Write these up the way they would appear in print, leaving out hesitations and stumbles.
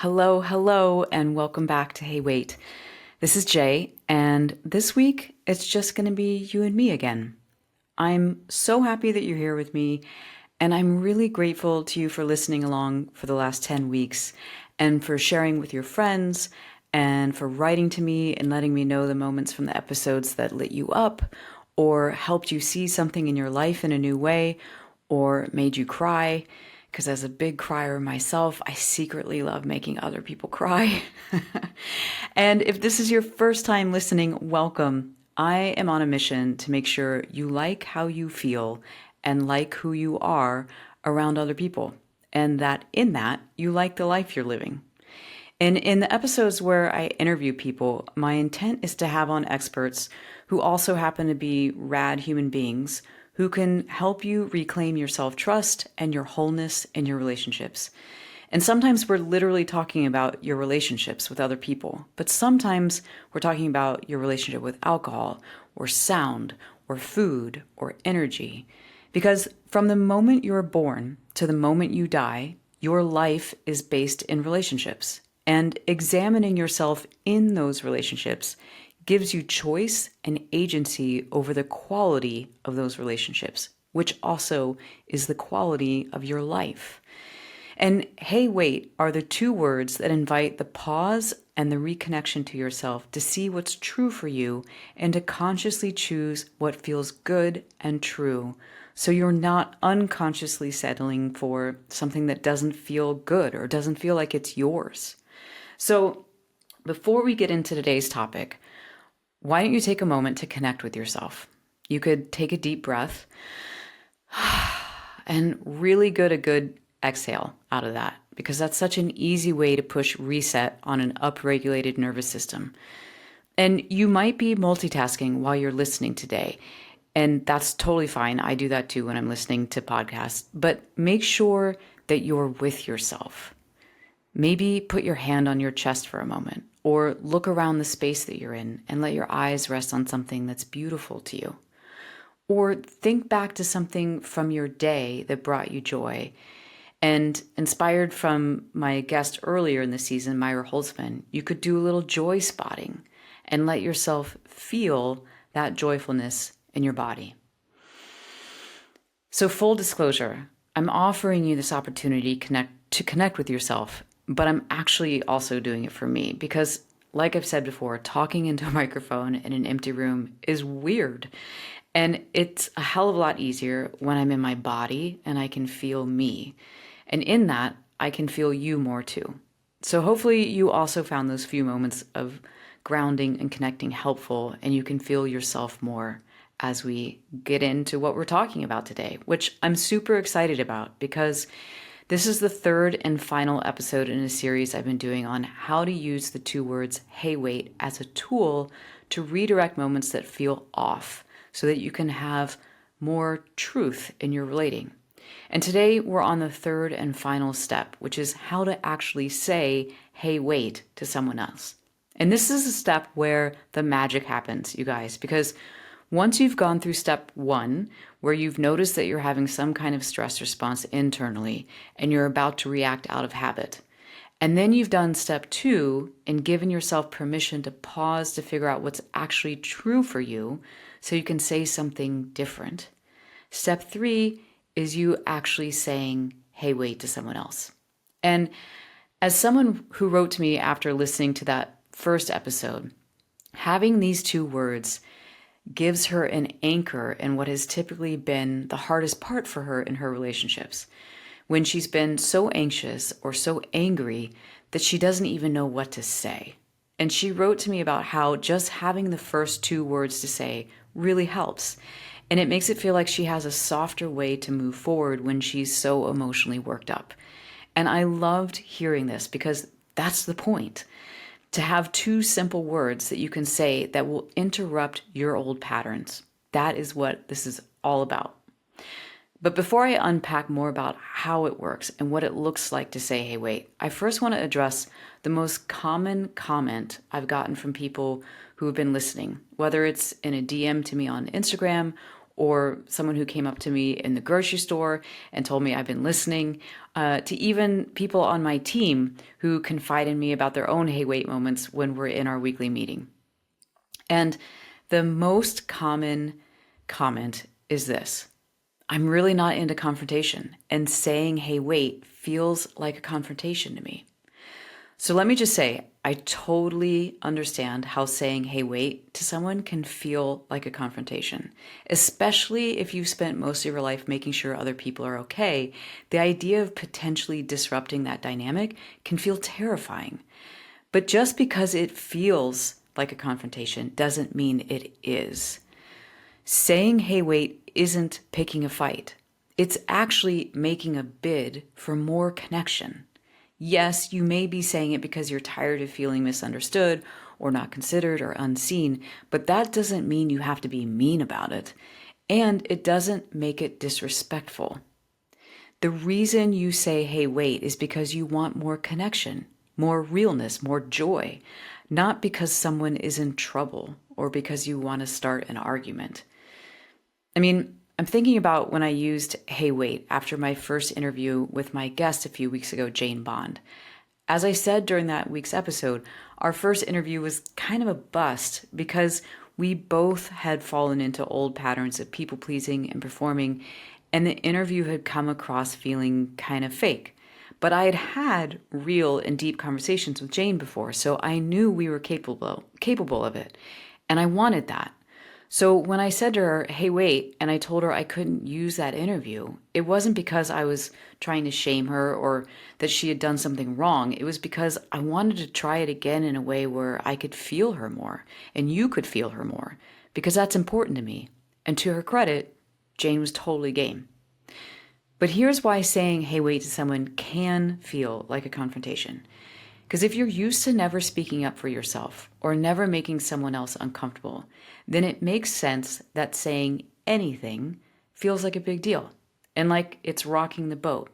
Hello, hello, and welcome back to Hey Wait. This is Jay, and this week it's just going to be you and me again. I'm so happy that you're here with me, and I'm really grateful to you for listening along for the last 10 weeks and for sharing with your friends and for writing to me and letting me know the moments from the episodes that lit you up or helped you see something in your life in a new way or made you cry. Because as a big crier myself, I secretly love making other people cry. And if this is your first time listening, welcome. I am on a mission to make sure you like how you feel and like who you are around other people, and that in that, you like the life you're living. And in the episodes where I interview people, my intent is to have on experts who also happen to be rad human beings who can help you reclaim your self-trust and your wholeness in your relationships. And sometimes we're literally talking about your relationships with other people, but sometimes we're talking about your relationship with alcohol or sound or food or energy. Because from the moment you're born to the moment you die, your life is based in relationships. And examining yourself in those relationships gives you choice and agency over the quality of those relationships, which also is the quality of your life. And hey, wait are the two words that invite the pause and the reconnection to yourself to see what's true for you and to consciously choose what feels good and true. So you're not unconsciously settling for something that doesn't feel good or doesn't feel like it's yours. So before we get into today's topic, why don't you take a moment to connect with yourself? You could take a deep breath and really get a good exhale out of that, because that's such an easy way to push reset on an upregulated nervous system. And you might be multitasking while you're listening today, and that's totally fine. I do that too when I'm listening to podcasts, but make sure that you're with yourself. Maybe put your hand on your chest for a moment, or look around the space that you're in and let your eyes rest on something that's beautiful to you. Or think back to something from your day that brought you joy. And inspired from my guest earlier in the season, Myra Holtzman, you could do a little joy spotting and let yourself feel that joyfulness in your body. So full disclosure, I'm offering you this opportunity to connect with yourself, but I'm actually also doing it for me because, like I've said before, talking into a microphone in an empty room is weird. And it's a hell of a lot easier when I'm in my body and I can feel me. And in that, I can feel you more too. So hopefully you also found those few moments of grounding and connecting helpful, and you can feel yourself more as we get into what we're talking about today, which I'm super excited about because this is the third and final episode in a series I've been doing on how to use the two words, hey, wait, as a tool to redirect moments that feel off so that you can have more truth in your relating. And today we're on the third and final step, which is how to actually say, hey, wait, to someone else. And this is a step where the magic happens, you guys, because once you've gone through step one, where you've noticed that you're having some kind of stress response internally and you're about to react out of habit, and then you've done step two and given yourself permission to pause to figure out what's actually true for you so you can say something different. Step three is you actually saying, hey, wait, to someone else. And as someone who wrote to me after listening to that first episode, having these two words gives her an anchor in what has typically been the hardest part for her in her relationships, when she's been so anxious or so angry that she doesn't even know what to say. And she wrote to me about how just having the first two words to say really helps. And it makes it feel like she has a softer way to move forward when she's so emotionally worked up. And I loved hearing this because that's the point. To have two simple words that you can say that will interrupt your old patterns. That is what this is all about. But before I unpack more about how it works and what it looks like to say, hey, wait, I first want to address the most common comment I've gotten from people who have been listening, whether it's in a DM to me on Instagram or someone who came up to me in the grocery store and told me I've been listening, to even people on my team who confide in me about their own hey wait moments when we're in our weekly meeting. And the most common comment is this: I'm really not into confrontation, and saying hey wait feels like a confrontation to me. So let me just say, I totally understand how saying hey wait to someone can feel like a confrontation, especially if you've spent most of your life making sure other people are okay. The idea of potentially disrupting that dynamic can feel terrifying. But just because it feels like a confrontation doesn't mean it is. Saying hey wait isn't picking a fight. It's actually making a bid for more connection. Yes, you may be saying it because you're tired of feeling misunderstood or not considered or unseen, but that doesn't mean you have to be mean about it. And it doesn't make it disrespectful. The reason you say, hey, wait, is because you want more connection, more realness, more joy, not because someone is in trouble or because you want to start an argument. I mean, I'm thinking about when I used hey wait after my first interview with my guest a few weeks ago, Jane Bond. As I said during that week's episode, our first interview was kind of a bust because we both had fallen into old patterns of people pleasing and performing, and the interview had come across feeling kind of fake. But I had had real and deep conversations with Jane before, so I knew we were capable of it, and I wanted that. So when I said to her, hey, wait, and I told her I couldn't use that interview, it wasn't because I was trying to shame her or that she had done something wrong. It was because I wanted to try it again in a way where I could feel her more and you could feel her more, because that's important to me. And to her credit, Jane was totally game. But here's why saying, hey, wait to someone can feel like a confrontation. Because if you're used to never speaking up for yourself or never making someone else uncomfortable, then it makes sense that saying anything feels like a big deal and like it's rocking the boat.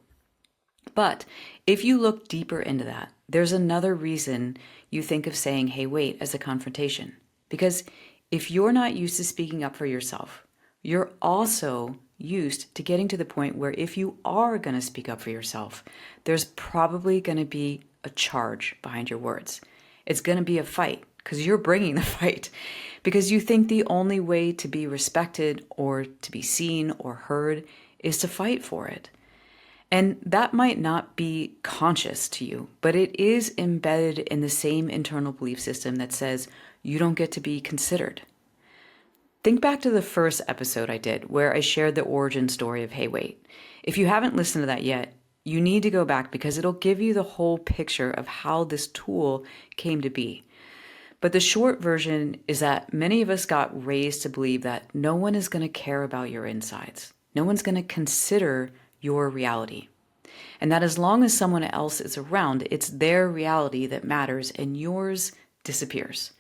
But if you look deeper into that, there's another reason you think of saying, hey, wait, as a confrontation. Because if you're not used to speaking up for yourself, you're also used to getting to the point where if you are going to speak up for yourself, there's probably going to be a charge behind your words. It's going to be a fight because you're bringing the fight, because you think the only way to be respected or to be seen or heard is to fight for it. And that might not be conscious to you, but it is embedded in the same internal belief system that says you don't get to be considered. Think back to the first episode I did where I shared the origin story of Hey Wait. If you haven't listened to that yet, you need to go back because it'll give you the whole picture of how this tool came to be. But the short version is that many of us got raised to believe that no one is going to care about your insides. No one's going to consider your reality. And that as long as someone else is around, it's their reality that matters and yours disappears.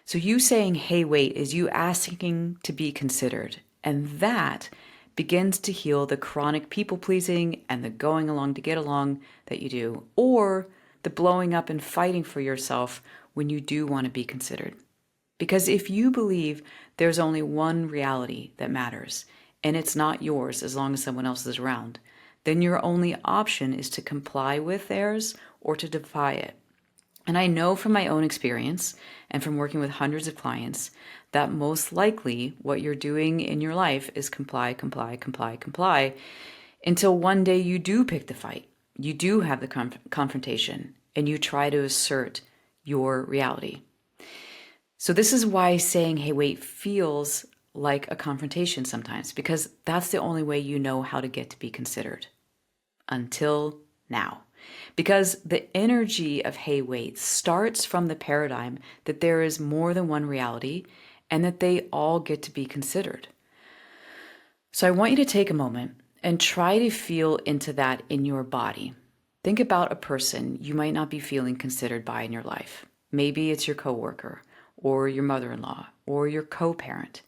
So you saying, hey, wait, is you asking to be considered. And that begins to heal the chronic people pleasing and the going along to get along that you do, or the blowing up and fighting for yourself when you do want to be considered. Because if you believe there's only one reality that matters, and it's not yours as long as someone else is around, then your only option is to comply with theirs or to defy it. And I know from my own experience and from working with hundreds of clients that most likely what you're doing in your life is comply until one day you do pick the fight. You do have the confrontation and you try to assert your reality. So this is why saying, hey, wait, feels like a confrontation sometimes, because that's the only way you know how to get to be considered. Until now. Because the energy of hey, wait starts from the paradigm that there is more than one reality and that they all get to be considered. So I want you to take a moment and try to feel into that in your body. Think about a person you might not be feeling considered by in your life. Maybe it's your coworker or your mother-in-law or your co-parent.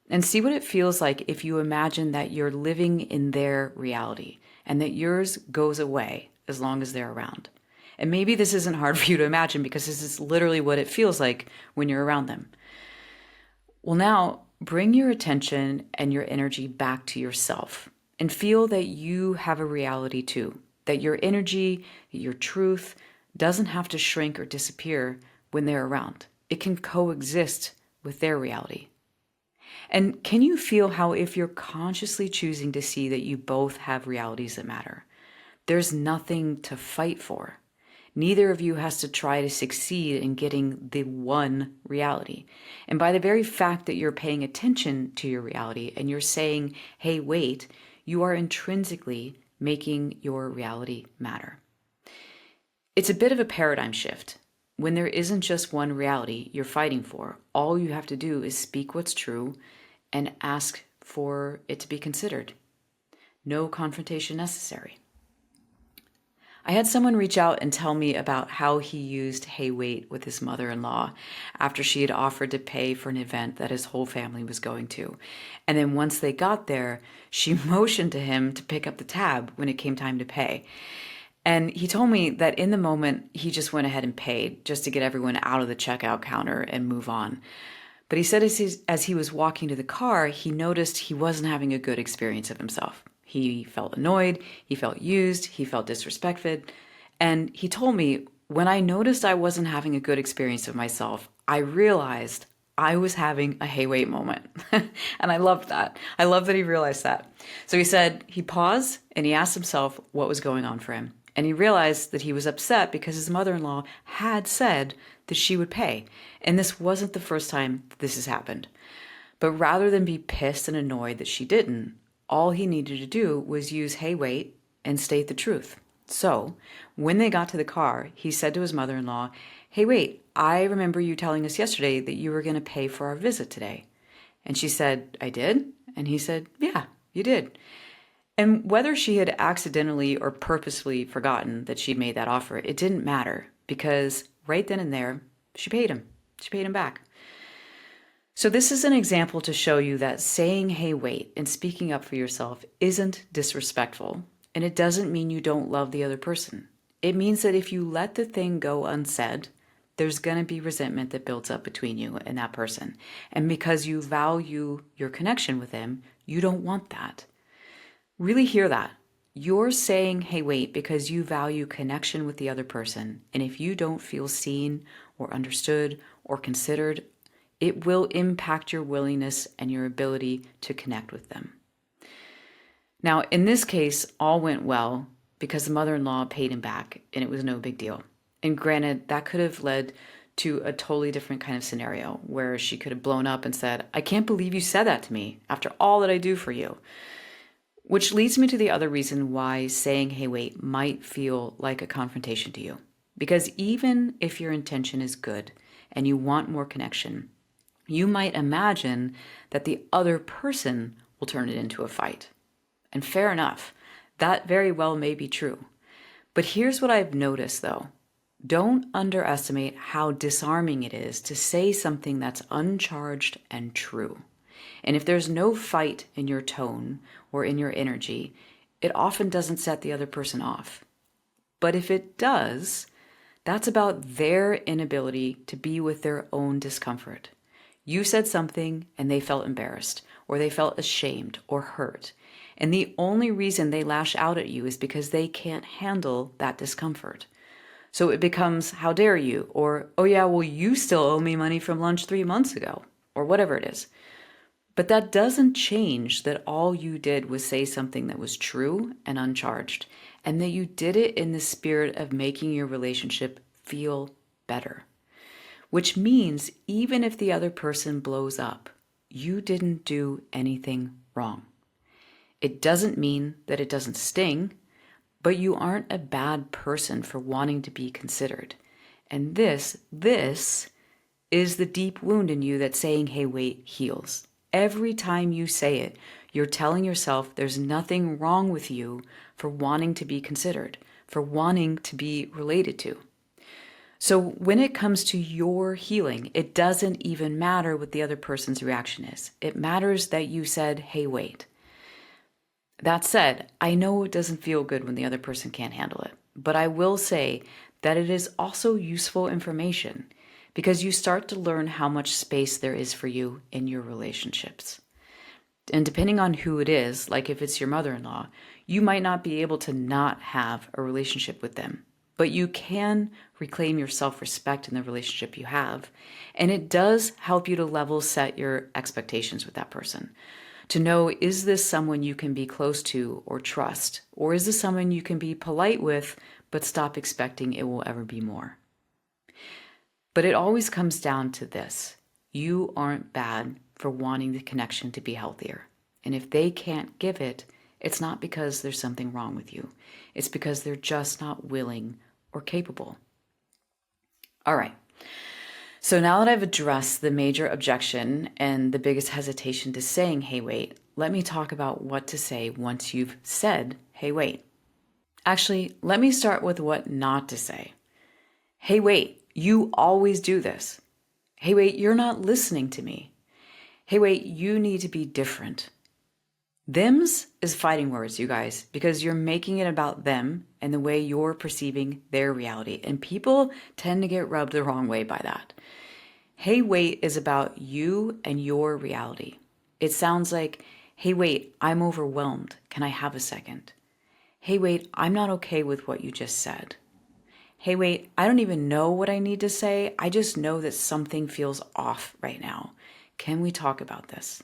And see what it feels like if you imagine that you're living in their reality and that yours goes away as long as they're around. And maybe this isn't hard for you to imagine because this is literally what it feels like when you're around them. Well, now Bring your attention and your energy back to yourself and feel that you have a reality too, that your energy, your truth doesn't have to shrink or disappear when they're around. It can coexist with their reality. And can you feel how, if you're consciously choosing to see that you both have realities that matter, there's nothing to fight for? Neither of you has to try to succeed in getting the one reality. And by the very fact that you're paying attention to your reality and you're saying, hey, wait, you are intrinsically making your reality matter. It's a bit of a paradigm shift. When there isn't just one reality you're fighting for, all you have to do is speak what's true and ask for it to be considered. No confrontation necessary. I had someone reach out and tell me about how he used hey wait with his mother-in-law after she had offered to pay for an event that his whole family was going to. And then once they got there, she motioned to him to pick up the tab when it came time to pay. And he told me that in the moment, he just went ahead and paid just to get everyone out of the checkout counter and move on. But he said as he was walking to the car, he noticed he wasn't having a good experience of himself. He felt annoyed, he felt used, he felt disrespected. And he told me, when I noticed I wasn't having a good experience of myself, I realized I was having a hey wait moment. And I loved that. I love that he realized that. So he said he paused and he asked himself what was going on for him. And he realized that he was upset because his mother-in-law had said that she would pay. And this wasn't the first time this has happened. But rather than be pissed and annoyed that she didn't, all he needed to do was use hey wait and state the truth. So when they got to the car, he said to his mother-in-law, hey wait, I remember you telling us yesterday that you were going to pay for our visit today. And she said, I did? And he said, yeah, you did. And whether she had accidentally or purposefully forgotten that she'd made that offer, it didn't matter, because right then and there, she paid him. She paid him back. So this is an example to show you that saying, hey, wait, and speaking up for yourself isn't disrespectful, and it doesn't mean you don't love the other person. It means that if you let the thing go unsaid, there's going to be resentment that builds up between you and that person. And because you value your connection with them, you don't want that. Really hear that. You're saying, hey, wait, because you value connection with the other person. And if you don't feel seen or understood or considered, it will impact your willingness and your ability to connect with them. Now, in this case, all went well because the mother-in-law paid him back and it was no big deal. And granted, that could have led to a totally different kind of scenario where she could have blown up and said, I can't believe you said that to me after all that I do for you. Which leads me to the other reason why saying, hey, wait, might feel like a confrontation to you. Because even if your intention is good and you want more connection, you might imagine that the other person will turn it into a fight. And fair enough, that very well may be true. But here's what I've noticed though. Don't underestimate how disarming it is to say something that's uncharged and true. And if there's no fight in your tone or in your energy, it often doesn't set the other person off. But if it does, that's about their inability to be with their own discomfort. You said something and they felt embarrassed, or they felt ashamed or hurt. And the only reason they lash out at you is because they can't handle that discomfort. So it becomes, how dare you? Or, oh yeah, well, you still owe me money from lunch 3 months ago, or whatever it is. But that doesn't change that all you did was say something that was true and uncharged, and that you did it in the spirit of making your relationship feel better. Which means even if the other person blows up, you didn't do anything wrong. It doesn't mean that it doesn't sting, but you aren't a bad person for wanting to be considered. And this is the deep wound in you that saying, hey, wait, heals. Every time you say it, you're telling yourself there's nothing wrong with you for wanting to be considered, for wanting to be related to. So when it comes to your healing, it doesn't even matter what the other person's reaction is. It matters that you said, hey, wait. That said, I know it doesn't feel good when the other person can't handle it, but I will say that it is also useful information, because you start to learn how much space there is for you in your relationships. And depending on who it is, like if it's your mother-in-law, you might not be able to not have a relationship with them, but you can reclaim your self-respect in the relationship you have. And it does help you to level set your expectations with that person. To know, is this someone you can be close to or trust? Or is this someone you can be polite with, but stop expecting it will ever be more? But it always comes down to this. You aren't bad for wanting the connection to be healthier. And if they can't give it, it's not because there's something wrong with you. It's because they're just not willing or capable. All right. So now that I've addressed the major objection and the biggest hesitation to saying, hey, wait, let me talk about what to say once you've said, hey, wait. Actually, let me start with what not to say. Hey, wait, you always do this. Hey, wait, you're not listening to me. Hey, wait, you need to be different. Thems is fighting words, you guys, because you're making it about them and the way you're perceiving their reality. And people tend to get rubbed the wrong way by that. Hey, wait is about you and your reality. It sounds like, hey, wait, I'm overwhelmed. Can I have a second? Hey, wait, I'm not okay with what you just said. Hey, wait, I don't even know what I need to say. I just know that something feels off right now. Can we talk about this?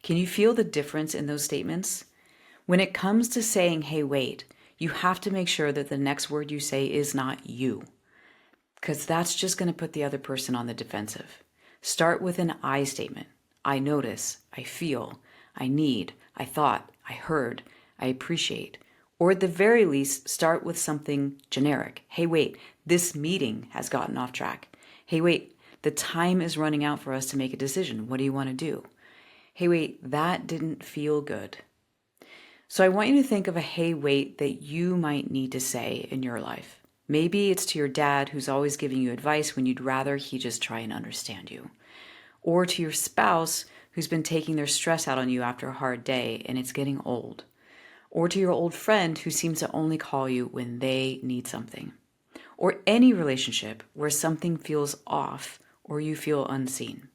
Can you feel the difference in those statements? When it comes to saying, hey, wait, you have to make sure that the next word you say is not you, because that's just going to put the other person on the defensive. Start with an I statement. I notice, I feel, I need, I thought, I heard, I appreciate. Or at the very least, start with something generic. Hey, wait, this meeting has gotten off track. Hey, wait, the time is running out for us to make a decision. What do you want to do? Hey, wait, that didn't feel good. So I want you to think of a hey, wait that you might need to say in your life. Maybe it's to your dad who's always giving you advice when you'd rather he just try and understand you. Or to your spouse who's been taking their stress out on you after a hard day and it's getting old. Or to your old friend who seems to only call you when they need something. Or any relationship where something feels off or you feel unseen.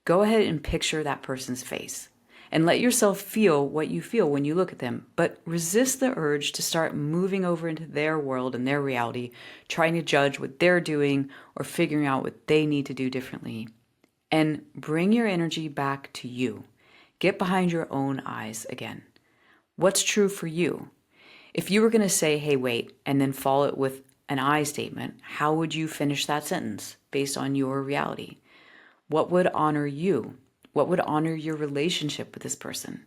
Go ahead and picture that person's face and let yourself feel what you feel when you look at them, but resist the urge to start moving over into their world and their reality, trying to judge what they're doing or figuring out what they need to do differently. And bring your energy back to you. Get behind your own eyes again. What's true for you? If you were going to say, hey, wait, and then follow it with an I statement, how would you finish that sentence based on your reality? What would honor you? What would honor your relationship with this person?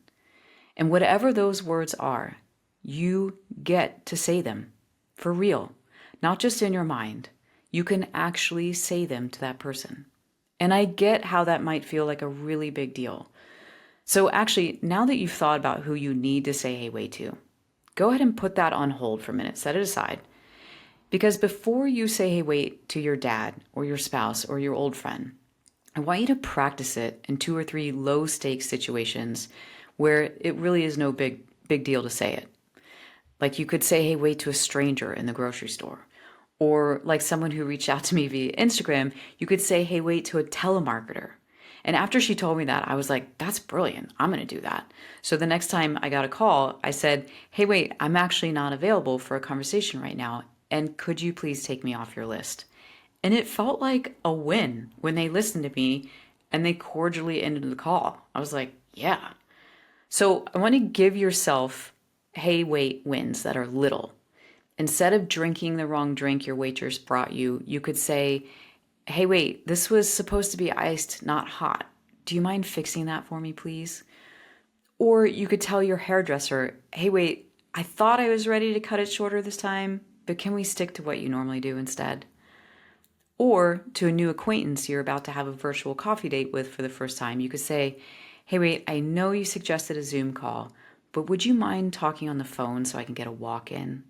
And whatever those words are, you get to say them for real, not just in your mind. You can actually say them to that person. And I get how that might feel like a really big deal. So actually, now that you've thought about who you need to say hey wait to, go ahead and put that on hold for a minute, set it aside. Because before you say hey wait to your dad or your spouse or your old friend, I want you to practice it in 2 or 3 low stakes situations where it really is no big deal to say it. Like you could say hey wait to a stranger in the grocery store. Or like someone who reached out to me via Instagram, you could say hey wait to a telemarketer. And after she told me that, I was like, that's brilliant. I'm going to do that. So the next time I got a call, I said, hey, wait, I'm actually not available for a conversation right now. And could you please take me off your list? And it felt like a win when they listened to me and they cordially ended the call. I was like, yeah. So I want to give yourself, hey, wait, wins that are little. Instead of drinking the wrong drink your waitress brought you, you could say, hey, wait, this was supposed to be iced, not hot. Do you mind fixing that for me, please? Or you could tell your hairdresser, hey, wait, I thought I was ready to cut it shorter this time, but can we stick to what you normally do instead? Or to a new acquaintance you're about to have a virtual coffee date with for the first time, you could say, hey, wait, I know you suggested a Zoom call, but would you mind talking on the phone so I can get a walk in?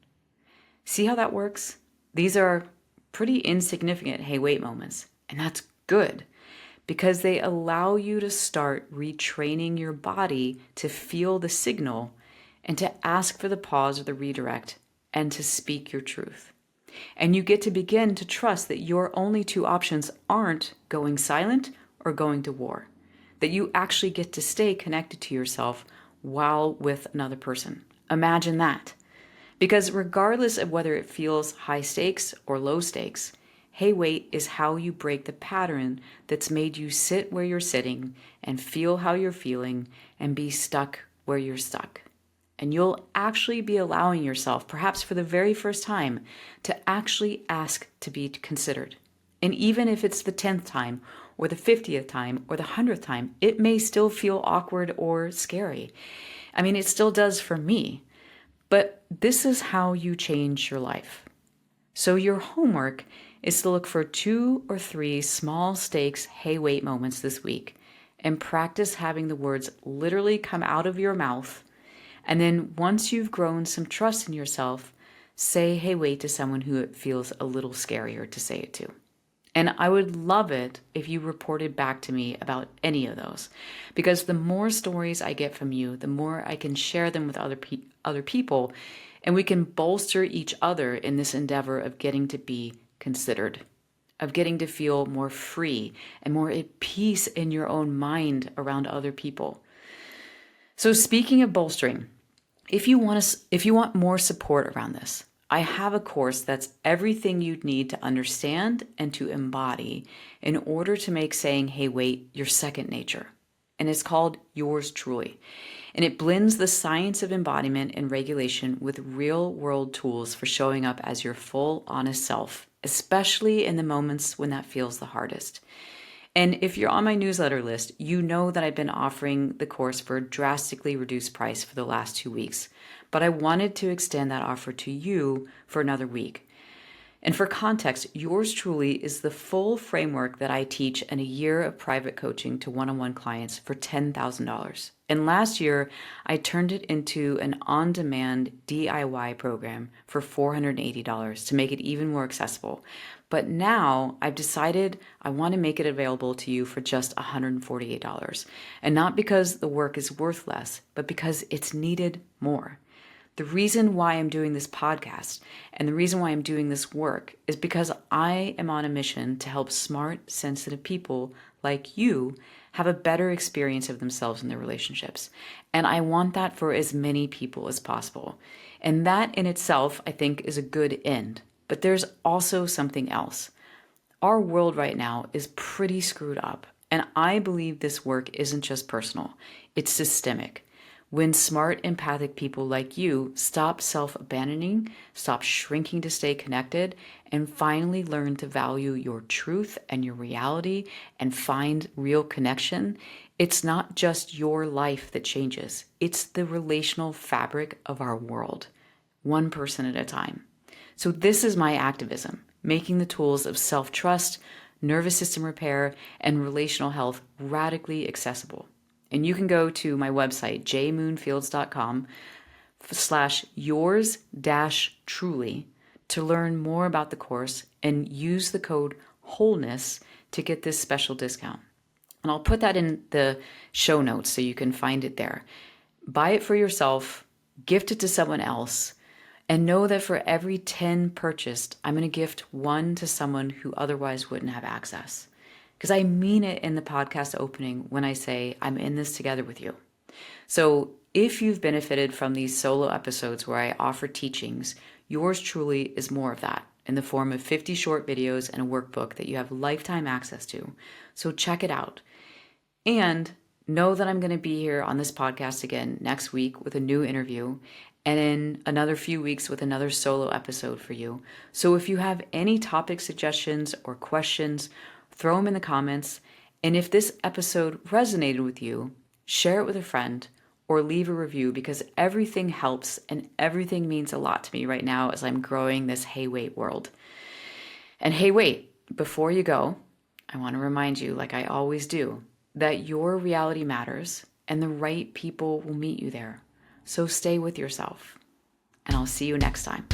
See how that works? These are pretty insignificant hey wait moments, and that's good because they allow you to start retraining your body to feel the signal and to ask for the pause or the redirect and to speak your truth. And you get to begin to trust that your only two options aren't going silent or going to war, that you actually get to stay connected to yourself while with another person. Imagine that. Because regardless of whether it feels high stakes or low stakes, hey wait is how you break the pattern that's made you sit where you're sitting and feel how you're feeling and be stuck where you're stuck. And you'll actually be allowing yourself, perhaps for the very first time, to actually ask to be considered. And even if it's the 10th time or the 50th time or the 100th time, it may still feel awkward or scary. I mean, it still does for me. But this is how you change your life. So your homework is to look for 2 or 3 small stakes hey wait moments this week and practice having the words literally come out of your mouth. And then once you've grown some trust in yourself, say hey wait to someone who it feels a little scarier to say it to. And I would love it if you reported back to me about any of those, because the more stories I get from you, the more I can share them with other people, and we can bolster each other in this endeavor of getting to be considered, of getting to feel more free and more at peace in your own mind around other people. So speaking of bolstering, if you want more support around this, I have a course that's everything you'd need to understand and to embody in order to make saying, hey, wait, your second nature. And it's called Yours Truly. And it blends the science of embodiment and regulation with real world tools for showing up as your full, honest self, especially in the moments when that feels the hardest. And if you're on my newsletter list, you know that I've been offering the course for a drastically reduced price for the last 2 weeks. But I wanted to extend that offer to you for another week. And for context, Yours Truly is the full framework that I teach in a year of private coaching to one-on-one clients for $10,000. And last year, I turned it into an on-demand DIY program for $480 to make it even more accessible. But now I've decided I want to make it available to you for just $148. And not because the work is worth less, but because it's needed more. The reason why I'm doing this podcast and the reason why I'm doing this work is because I am on a mission to help smart, sensitive people like you have a better experience of themselves in their relationships. And I want that for as many people as possible. And that in itself, I think, is a good end. But there's also something else. Our world right now is pretty screwed up. And I believe this work isn't just personal, it's systemic. When smart, empathic people like you stop self-abandoning, stop shrinking to stay connected, and finally learn to value your truth and your reality and find real connection, it's not just your life that changes. It's the relational fabric of our world, one person at a time. So this is my activism, making the tools of self-trust, nervous system repair, and relational health radically accessible. And you can go to my website, jmoonfields.com/yours-truly to learn more about the course and use the code WHOLENESS to get this special discount. And I'll put that in the show notes so you can find it there. Buy it for yourself, gift it to someone else, and know that for every 10 purchased, I'm going to gift 1 to someone who otherwise wouldn't have access. Because I mean it in the podcast opening when I say I'm in this together with you. So if you've benefited from these solo episodes where I offer teachings, Yours Truly is more of that in the form of 50 short videos and a workbook that you have lifetime access to. So check it out. And know that I'm going to be here on this podcast again next week with a new interview and in another few weeks with another solo episode for you. So if you have any topic suggestions or questions, throw them in the comments. And if this episode resonated with you, share it with a friend or leave a review, because everything helps and everything means a lot to me right now as I'm growing this hey wait world. And hey wait, before you go, I want to remind you, like I always do, that your reality matters and the right people will meet you there. So stay with yourself, and I'll see you next time.